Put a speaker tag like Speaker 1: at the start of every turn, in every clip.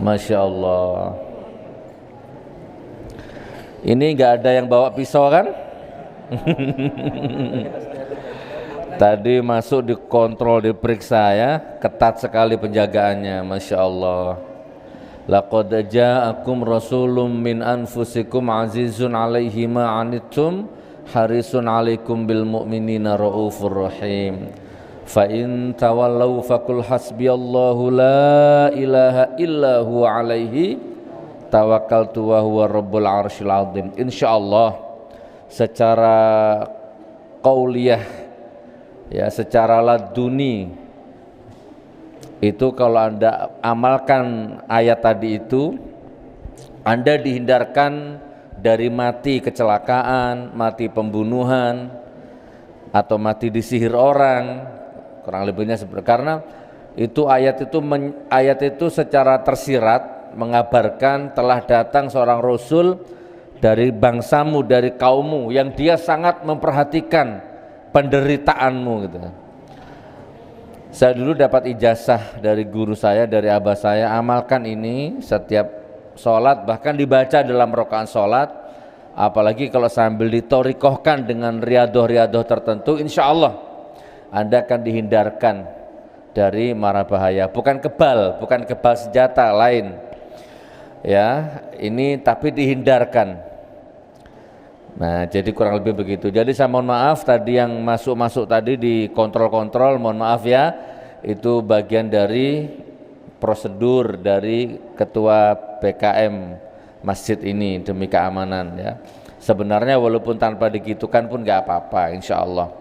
Speaker 1: Masya Allah. Ini nggak ada yang bawa pisau kan? Tadi masuk dikontrol, diperiksa ya, ketat sekali penjagaannya, Masya Allah. Laqad ja'akum rasulun min anfusikum azizun alaihi ma anittum harisun alaikum bil mu'minina raufur rahim. Fa in tawallaw faqul hasbiyallahu la ilaha illa huwa alaihi tawakkaltu wa huwa rabbul arsyil azim. Insyaallah secara qauliyah ya, secara laduni itu kalau Anda amalkan ayat tadi itu, Anda dihindarkan dari mati kecelakaan, mati pembunuhan, atau mati disihir orang, kurang lebihnya seperti. Karena itu ayat itu secara tersirat mengabarkan telah datang seorang rasul dari bangsamu, dari kaummu, yang dia sangat memperhatikan penderitaanmu gitu. Saya dulu dapat ijazah dari guru saya, dari abah saya, amalkan ini setiap sholat, bahkan dibaca dalam rakaat sholat, apalagi kalau sambil ditorikohkan dengan riadoh-riadoh tertentu, insya Allah Anda akan dihindarkan dari mara bahaya. Bukan kebal senjata lain ya, ini tapi dihindarkan. Nah, jadi kurang lebih begitu. Jadi saya mohon maaf tadi yang masuk tadi di kontrol, mohon maaf ya. Itu bagian dari prosedur dari ketua PKM masjid ini demi keamanan ya. Sebenarnya walaupun tanpa digitukan pun nggak apa-apa, insya Allah.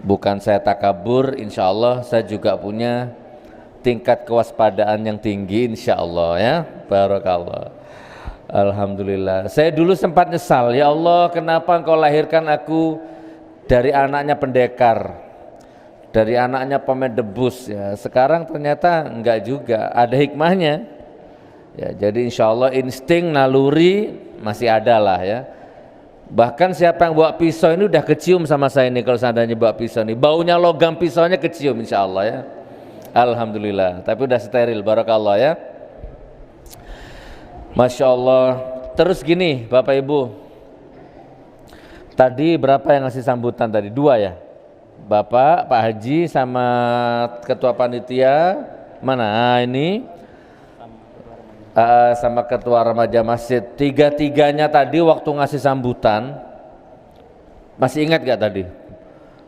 Speaker 1: Bukan saya takabur, insya Allah saya juga punya tingkat kewaspadaan yang tinggi, insya Allah ya. Barakallah. Alhamdulillah. Saya dulu sempat nyesal, ya Allah kenapa engkau lahirkan aku dari anaknya pendekar, dari anaknya pemain debus ya. Sekarang ternyata enggak juga, ada hikmahnya ya. Jadi insya Allah insting naluri masih ada lah ya. Bahkan siapa yang bawa pisau ini udah kecium sama saya ini, kalau seandainya bawa pisau ini, baunya logam pisaunya kecium insya Allah ya. Alhamdulillah, tapi udah steril, barakallah ya. Masya Allah. Terus gini Bapak Ibu, tadi berapa yang ngasih sambutan tadi? 2 ya? Bapak, Pak Haji sama Ketua Panitia mana? Ini sama Ketua Remaja Masjid. Tiga-tiganya tadi waktu ngasih sambutan, masih ingat gak tadi?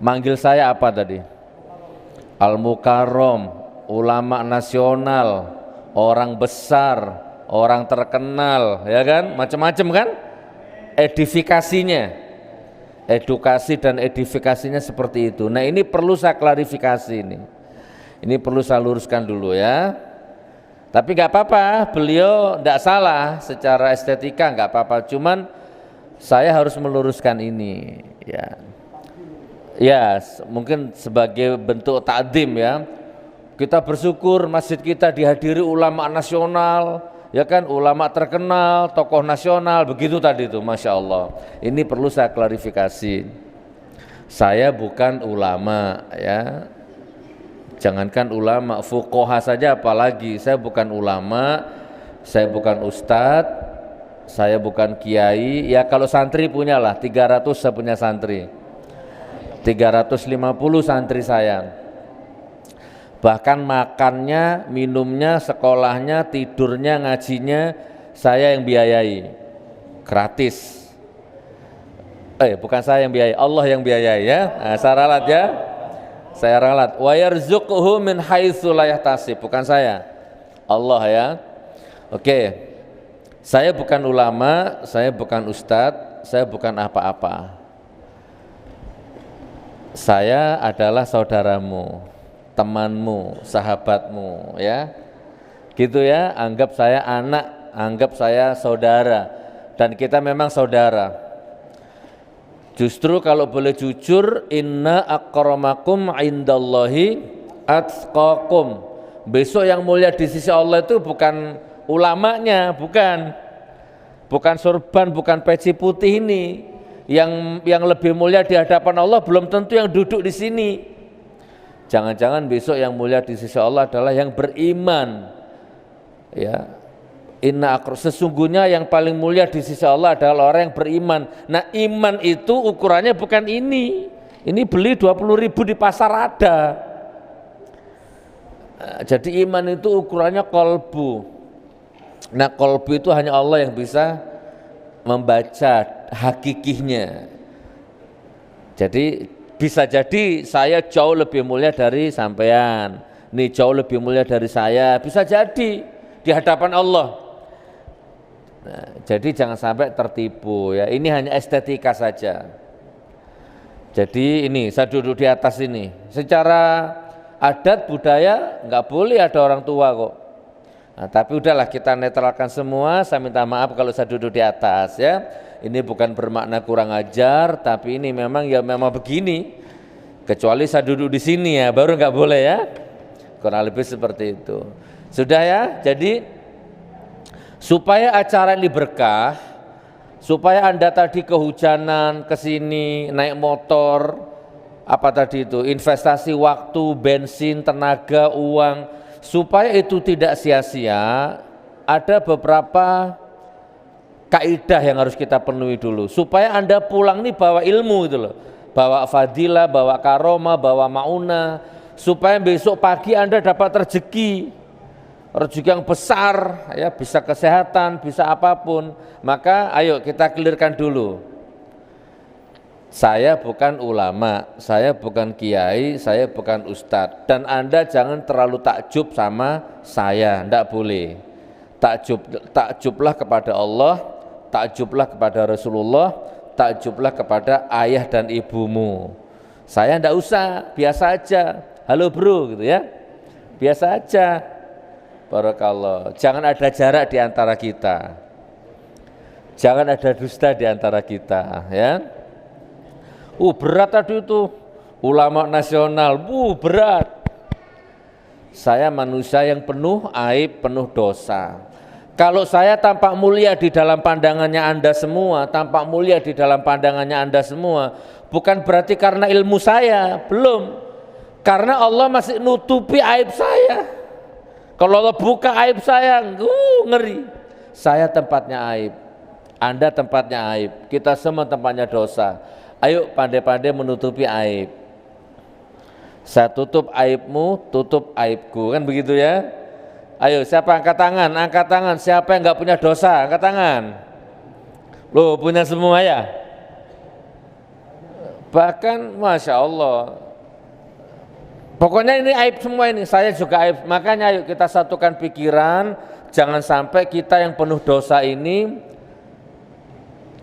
Speaker 1: Manggil saya apa tadi? Al-Mukarrom, ulama nasional, orang besar, orang terkenal, ya kan, macam-macam kan, edukasi dan edifikasinya seperti itu. Nah ini perlu saya klarifikasi, ini perlu saya luruskan dulu ya. Tapi nggak apa-apa, beliau nggak salah secara estetika, nggak apa-apa. Cuman saya harus meluruskan ini, ya. Ya mungkin sebagai bentuk takdim ya. Kita bersyukur masjid kita dihadiri ulama nasional. Ya kan, ulama terkenal, tokoh nasional, begitu tadi itu, Masya Allah. Ini perlu saya klarifikasi. Saya bukan ulama ya. Jangankan ulama, fuqaha saja apalagi. Saya bukan ulama, saya bukan ustadz, saya bukan kiai. Ya kalau santri punyalah, 300 saya punya santri. 350 santri saya. Bahkan makannya, minumnya, sekolahnya, tidurnya, ngajinya saya yang biayai, gratis. Bukan saya yang biayai, Allah yang biayai ya. Nah, saya ralat ya, saya ralat. Wa yarzuquhu min haitsu la yahtasib, bukan saya, Allah ya. Oke, saya bukan ulama, saya bukan ustadz, saya bukan apa-apa. Saya adalah saudaramu, temanmu, sahabatmu ya, gitu ya. Anggap saya anak, anggap saya saudara, dan kita memang saudara. Justru kalau boleh jujur, inna akramakum indallahi atqakum. Besok yang mulia di sisi Allah itu bukan ulamanya, bukan sorban, bukan peci putih ini. Yang lebih mulia di hadapan Allah belum tentu yang duduk di sini. Jangan-jangan besok yang mulia di sisi Allah adalah yang beriman Ya, sesungguhnya yang paling mulia di sisi Allah adalah orang yang beriman. Nah, iman itu ukurannya bukan ini. Ini beli 20.000 di pasar ada. Nah, jadi iman itu ukurannya kolbu. Nah, kolbu itu hanya Allah yang bisa membaca hakikihnya. Jadi bisa jadi saya jauh lebih mulia dari sampean, nih jauh lebih mulia dari saya, bisa jadi di hadapan Allah. Nah, jadi jangan sampai tertipu ya. Ini hanya estetika saja. Jadi ini saya duduk di atas ini. Secara adat budaya nggak boleh ada orang tua kok. Nah, tapi udahlah kita netralkan semua. Saya minta maaf kalau saya duduk di atas ya. Ini bukan bermakna kurang ajar, tapi ini memang begini. Kecuali saya duduk di sini ya, baru nggak boleh ya. Kurang lebih seperti itu. Sudah ya. Jadi supaya acara ini berkah, supaya Anda tadi kehujanan kesini naik motor, apa tadi itu, investasi waktu, bensin, tenaga, uang, supaya itu tidak sia-sia, ada beberapa kaidah yang harus kita penuhi dulu, supaya Anda pulang nih bawa ilmu itu loh, bawa fadilah, bawa karomah, bawa maunah, supaya besok pagi Anda dapat rezeki yang besar ya, bisa kesehatan, bisa apapun. Maka ayo kita clearkan dulu. Saya bukan ulama, saya bukan kiai, saya bukan ustadz, dan Anda jangan terlalu takjub sama saya, enggak boleh. Takjublah kepada Allah, takjublah kepada Rasulullah, takjublah kepada ayah dan ibumu. Saya enggak usah, biasa aja. Halo bro gitu ya. Biasa aja. Barakallah. Jangan ada jarak di antara kita. Jangan ada dusta di antara kita, ya. Berat tadi itu ulama nasional. Berat. Saya manusia yang penuh aib, penuh dosa. Kalau saya tampak mulia di dalam pandangannya Anda semua, tampak mulia di dalam pandangannya Anda semua, bukan berarti karena ilmu saya, belum. Karena Allah masih nutupi aib saya. Kalau Allah buka aib saya, ngeri. Saya tempatnya aib, Anda tempatnya aib, kita semua tempatnya dosa. Ayo pandai-pandai menutupi aib. Saya tutup aibmu, tutup aibku, kan begitu ya. Ayo siapa angkat tangan? Angkat tangan. Siapa yang nggak punya dosa? Angkat tangan. Loh, punya semua ya? Bahkan Masya Allah, pokoknya ini aib semua ini, saya juga aib. Makanya ayo kita satukan pikiran, jangan sampai kita yang penuh dosa ini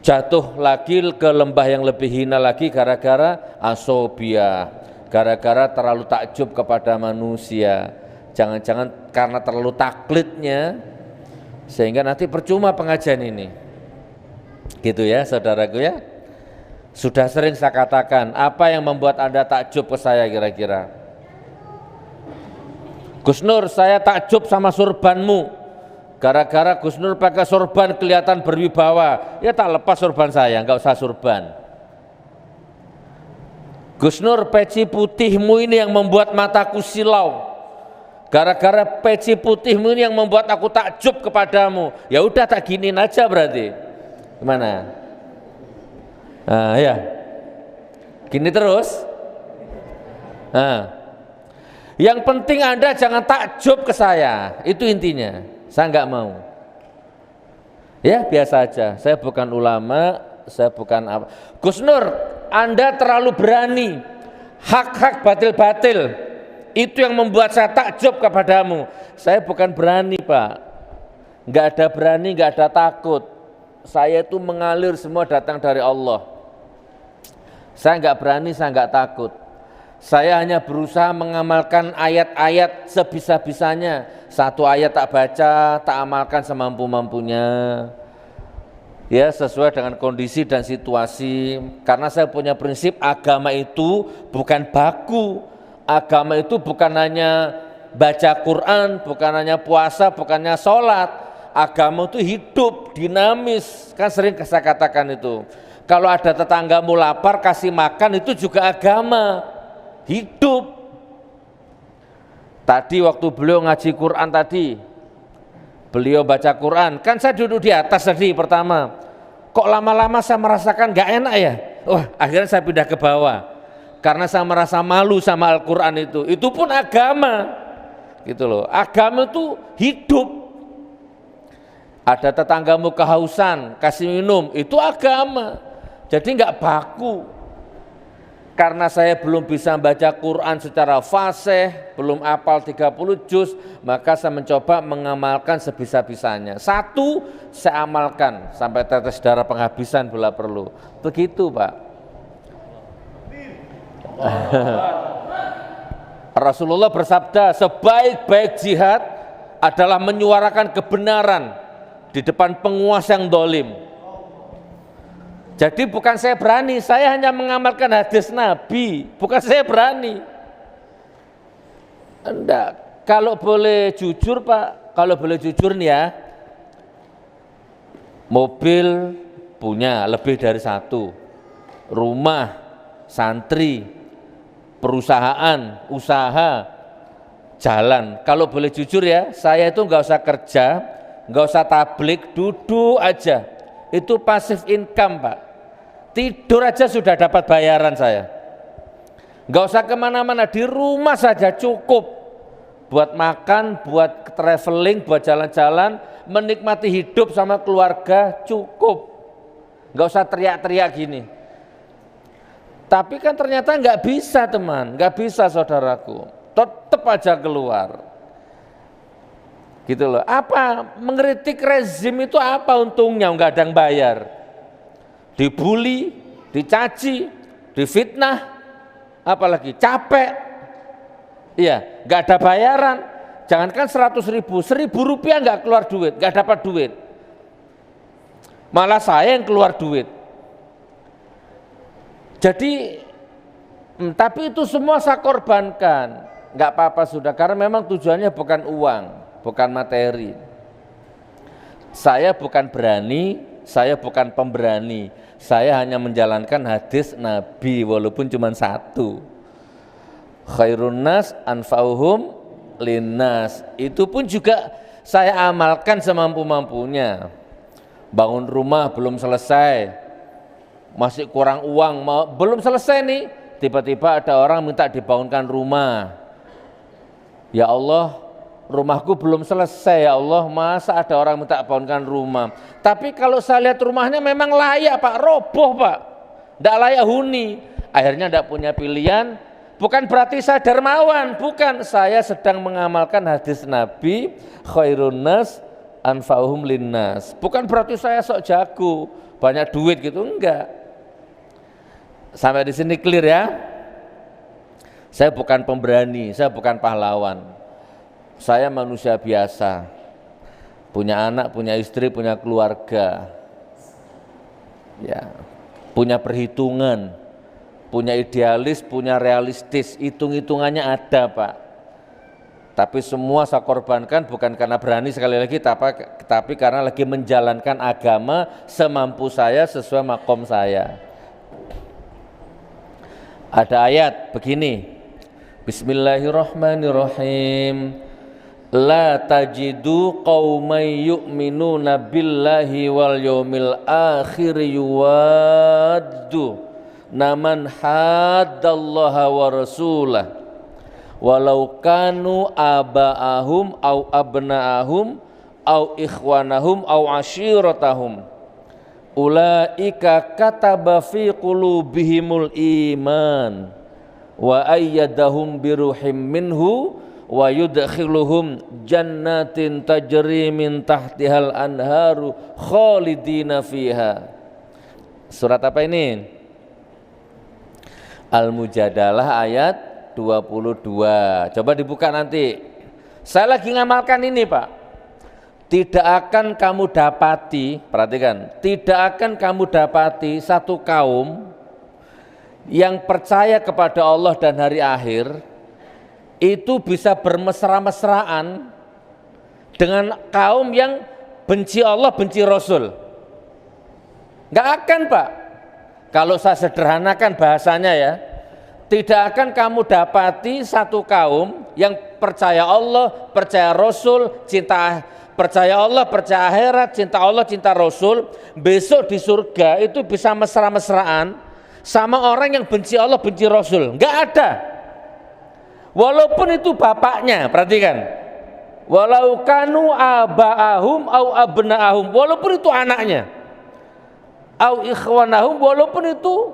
Speaker 1: jatuh lagi ke lembah yang lebih hina lagi gara-gara asobia, gara-gara terlalu takjub kepada manusia. Jangan-jangan karena terlalu taklidnya, sehingga nanti percuma pengajian ini. Gitu ya saudaraku ya. Sudah sering saya katakan, apa yang membuat Anda takjub ke saya kira-kira? Gus Nur, saya takjub sama sorbanmu. Gara-gara Gus Nur pakai sorban kelihatan berwibawa. Ya tak lepas sorban saya, enggak usah sorban. Gus Nur, peci putihmu ini yang membuat mataku silau. Gara-gara peci putihmu ini yang membuat aku takjub kepadamu. Ya udah tak giniin aja berarti. Gimana? Nah, ya. Gini terus. Nah. Yang penting Anda jangan takjub ke saya, itu intinya. Saya enggak mau. Ya biasa aja, saya bukan ulama, saya bukan apa. Gus Nur, Anda terlalu berani, hak-hak batil-batil, itu yang membuat saya takjub kepadamu. Saya bukan berani Pak, enggak ada berani, enggak ada takut. Saya itu mengalir semua datang dari Allah. Saya enggak berani, saya enggak takut. Saya hanya berusaha mengamalkan ayat-ayat sebisa-bisanya. Satu ayat tak baca, tak amalkan semampu-mampunya. Ya, sesuai dengan kondisi dan situasi. Karena saya punya prinsip agama itu bukan baku. Agama itu bukan hanya baca Quran, bukan hanya puasa, bukannya sholat. Agama itu hidup, dinamis. Kan sering saya katakan itu. Kalau ada tetanggamu lapar, kasih makan, itu juga agama. Hidup. Tadi waktu beliau ngaji Quran tadi, beliau baca Quran, kan saya duduk di atas tadi pertama, kok lama-lama saya merasakan gak enak ya, wah akhirnya saya pindah ke bawah karena saya merasa malu sama Al-Quran itu pun agama gitu loh. Agama itu hidup. Ada tetanggamu kehausan, kasih minum, itu agama. Jadi nggak baku. Karena saya belum bisa baca Quran secara fasih, belum hafal 30 juz, maka saya mencoba mengamalkan sebisa-bisanya. Satu, saya amalkan sampai tetes darah penghabisan bila perlu. Begitu Pak. Rasulullah bersabda, sebaik-baik jihad adalah menyuarakan kebenaran di depan penguasa yang dolim. Jadi bukan saya berani, saya hanya mengamalkan hadis Nabi, bukan saya berani. Enggak, kalau boleh jujur Pak, kalau boleh jujur nih ya, mobil punya lebih dari satu, rumah, santri, perusahaan, usaha, jalan. Kalau boleh jujur ya, saya itu nggak usah kerja, nggak usah tablik, duduk aja, itu pasif income Pak. Tidur aja sudah dapat bayaran saya. Nggak usah kemana-mana, di rumah saja cukup buat makan, buat traveling, buat jalan-jalan, menikmati hidup sama keluarga cukup. Nggak usah teriak-teriak gini. Tapi kan ternyata nggak bisa teman, nggak bisa saudaraku, tetap aja keluar. Gitu loh. Apa mengkritik rezim itu apa untungnya? Nggak ada yang bayar. Dibully, dicaci, difitnah, apalagi capek. Iya, nggak ada bayaran. Jangankan 100.000, 1.000 rupiah nggak keluar duit, nggak dapat duit. Malah saya yang keluar duit. Jadi, tapi itu semua saya korbankan. Nggak apa-apa sudah, karena memang tujuannya bukan uang, bukan materi. Saya bukan berani, saya bukan pemberani. Saya hanya menjalankan hadis Nabi walaupun cuma satu. Khairun nas anfa'uhum linnas. Itu pun juga saya amalkan semampu-mampunya. Bangun rumah belum selesai, masih kurang uang, belum selesai nih, tiba-tiba ada orang minta dibangunkan rumah. Ya Allah, rumahku belum selesai ya Allah, masa ada orang minta bangunkan rumah. Tapi kalau saya lihat rumahnya memang layak Pak, roboh Pak, tidak layak huni. Akhirnya tidak punya pilihan, bukan berarti saya dermawan, bukan, saya sedang mengamalkan hadis Nabi, khairun nas anfa'uhum linnas. Bukan berarti saya sok jago, banyak duit gitu, enggak. Sampai di sini clear ya. Saya bukan pemberani, saya bukan pahlawan. Saya manusia biasa. Punya anak, punya istri, punya keluarga. Ya, punya perhitungan, punya idealis, punya realistis, hitung-hitungannya ada Pak. Tapi semua saya korbankan bukan karena berani sekali lagi, tapi karena lagi menjalankan agama semampu saya sesuai makom saya. Ada ayat begini, Bismillahirrahmanirrahim. La tajidu qauman yu'minuna billahi wal yawmil akhir yuwaddu naman haddallaha wa rasulah walau kanu aba'ahum au abna'ahum au ikhwanahum au ashiratahum ulaika kataba fi qulubihimul iman wa ayyadahum biruhim minhu wa yudkhiluhum jannatin tajri min tahtihal anharu khalidina fiha. Surat apa ini? Al-Mujadalah ayat 22. Coba dibuka nanti. Saya lagi ngamalkan ini Pak. Tidak akan kamu dapati, perhatikan, tidak akan kamu dapati satu kaum yang percaya kepada Allah dan hari akhir itu bisa bermesra-mesraan dengan kaum yang benci Allah, benci Rasul. Nggak akan Pak. Kalau saya sederhanakan bahasanya ya, tidak akan kamu dapati satu kaum yang percaya Allah, percaya Rasul, cinta percaya Allah, percaya akhirat, cinta Allah, cinta Rasul, besok di surga itu bisa mesra-mesraan sama orang yang benci Allah, benci Rasul. Enggak ada. Walaupun itu bapaknya, perhatikan. Walau kanu aba'ahum au abna'ahum, walaupun itu anaknya. Au ikhwanahum, walaupun itu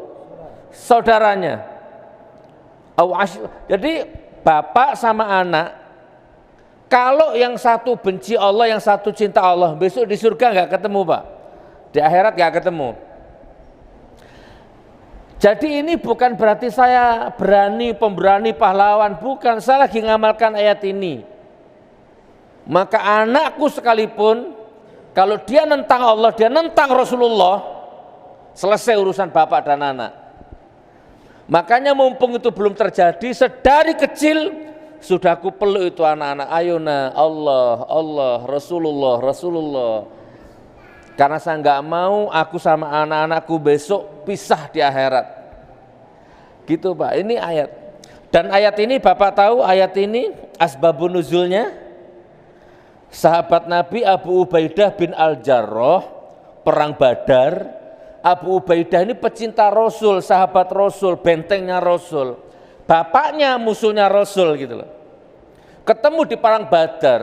Speaker 1: saudaranya. Jadi bapak sama anak, kalau yang satu benci Allah, yang satu cinta Allah, besok di surga nggak ketemu Pak, di akhirat nggak ketemu. Jadi ini bukan berarti saya berani, pemberani, pahlawan, bukan. Saya lagi ngamalkan ayat ini. Maka anakku sekalipun, kalau dia nentang Allah, dia nentang Rasulullah, selesai urusan bapak dan anak. Makanya mumpung itu belum terjadi, sedari kecil sudah aku peluk itu anak-anak. Ayo nah, Allah, Allah, Rasulullah, Rasulullah. Karena saya nggak mau aku sama anak-anakku besok pisah di akhirat. Gitu Pak, ini ayat. Dan ayat ini Bapak tahu ayat ini asbabun nuzulnya? Sahabat Nabi Abu Ubaidah bin Al-Jarrah, perang Badar. Abu Ubaidah ini pecinta Rasul, sahabat Rasul, bentengnya Rasul. Bapaknya musuhnya Rasul gitu loh. Ketemu di perang Badar,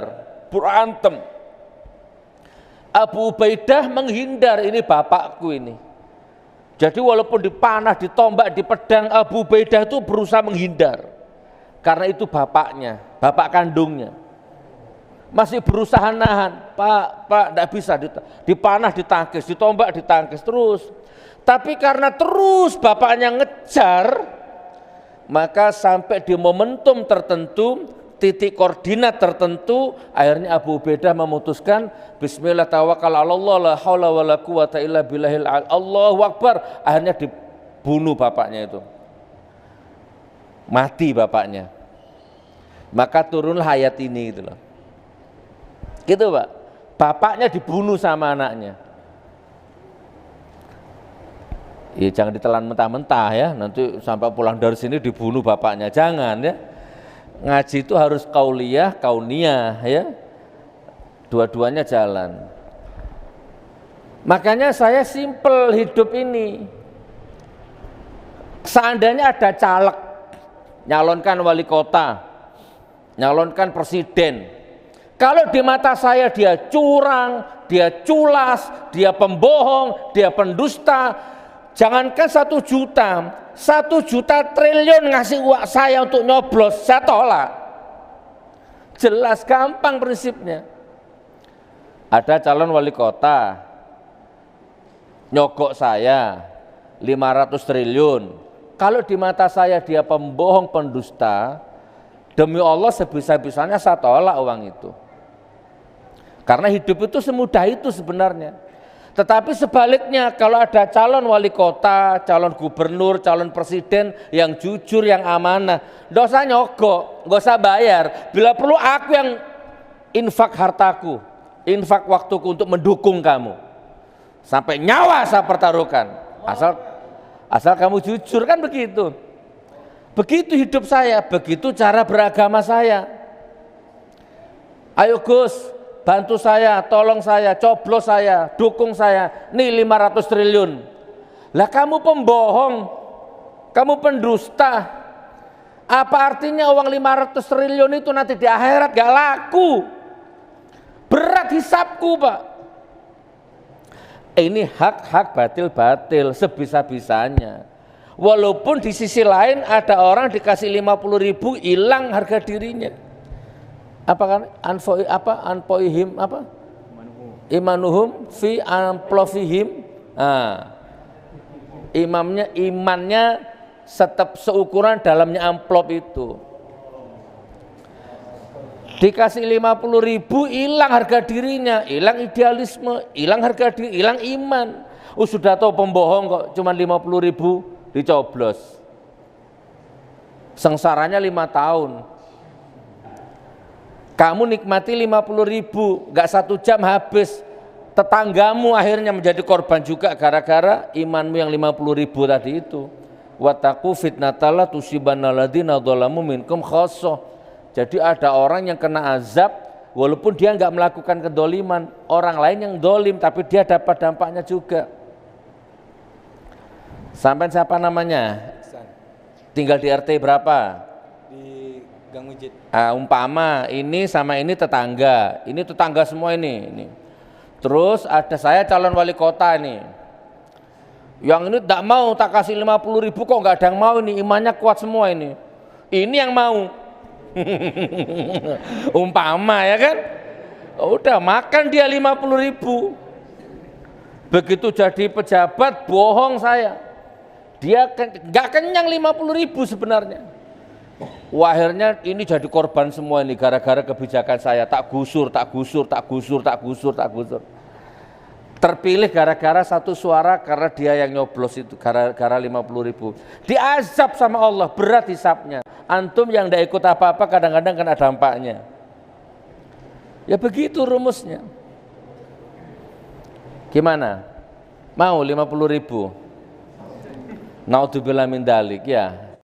Speaker 1: berantem. Abu Ubaidah menghindar, ini bapakku ini. Jadi walaupun dipanah, ditombak, di pedang, Abu Ubaidah itu berusaha menghindar. Karena itu bapaknya, bapak kandungnya. Masih berusaha nahan, Pak, enggak bisa, dipanah ditangkis, ditombak ditangkis terus. Tapi karena terus bapaknya ngejar, maka sampai di momentum tertentu, titik koordinat tertentu, akhirnya Abu Ubaidah memutuskan bismillah tawakkal 'alallah la haula wala quwata illa billahil Allahu akbar. Akhirnya dibunuh bapaknya itu. Mati bapaknya. Maka turunlah ayat ini gitu loh. Gitu Pak, bapaknya dibunuh sama anaknya. Ya jangan ditelan mentah-mentah ya, nanti sampai pulang dari sini dibunuh bapaknya, jangan ya. Ngaji itu harus kauliyah, kauniyah ya, dua-duanya jalan. Makanya saya simpel hidup ini. Seandainya ada caleg, nyalonkan wali kota, nyalonkan presiden, kalau di mata saya dia curang, dia culas, dia pembohong, dia pendusta, jangankan 1 juta, 1 juta triliun ngasih uang saya untuk nyoblos, saya tolak. Jelas, gampang prinsipnya. Ada calon wali kota, nyogok saya 500 triliun. Kalau di mata saya dia pembohong, pendusta, demi Allah sebisa-bisanya saya tolak uang itu. Karena hidup itu semudah itu sebenarnya. Tetapi sebaliknya kalau ada calon wali kota, calon gubernur, calon presiden yang jujur, yang amanah, nggak usah nyogok, nggak usah bayar. Bila perlu aku yang infak hartaku, infak waktuku untuk mendukung kamu. Sampai nyawa saya pertaruhkan. Asal kamu jujur, kan begitu. Begitu hidup saya, begitu cara beragama saya. Ayo Gus, bantu saya, tolong saya, coblos saya, dukung saya, nih 500 triliun. Lah kamu pembohong, kamu pendusta. Apa artinya uang 500 triliun itu nanti di akhirat gak laku? Berat hisapku Pak. Ini hak-hak batil-batil sebisa-bisanya. Walaupun di sisi lain ada orang dikasih 50.000 hilang harga dirinya. Apa kan anpoihim apa imanuhum fi amplofihim, imannya tetap seukuran dalamnya amplop itu. Dikasih 50.000 hilang harga dirinya, hilang idealisme, hilang harga diri, hilang iman. Sudah tahu pembohong kok cuma 50.000 dicoblos, sengsaranya 5 tahun. Kamu nikmati 50.000, gak 1 jam habis. Tetanggamu akhirnya menjadi korban juga gara-gara imanmu yang 50.000 tadi itu. Wattaqu fitnatallahi tusibanna alladziina dzalamu minkum khassah. Jadi ada orang yang kena azab walaupun dia nggak melakukan kedoliman, orang lain yang dolim tapi dia dapat dampaknya juga. Sampai siapa namanya? Tinggal di RT berapa?
Speaker 2: Di Gang Ujit.
Speaker 1: Umpama ini sama ini tetangga semua ini. Terus ada saya calon wali kota ini. Yang ini tak mau, tak kasih 50.000 kok nggak ada yang mau ini, imannya kuat semua ini. Ini yang mau. Umpama ya kan? Udah makan dia 50.000. Begitu jadi pejabat bohong saya. Dia nggak kenyang 50.000 sebenarnya. Akhirnya ini jadi korban semua ini gara-gara kebijakan saya, tak gusur. Terpilih gara-gara satu suara karena dia yang nyoblos itu, gara-gara 50.000. Diazab sama Allah, berat hisapnya. Antum yang tidak ikut apa-apa kadang-kadang kena dampaknya. Ya begitu rumusnya. Gimana? Mau 50.000? Naudzubillah min dalik, ya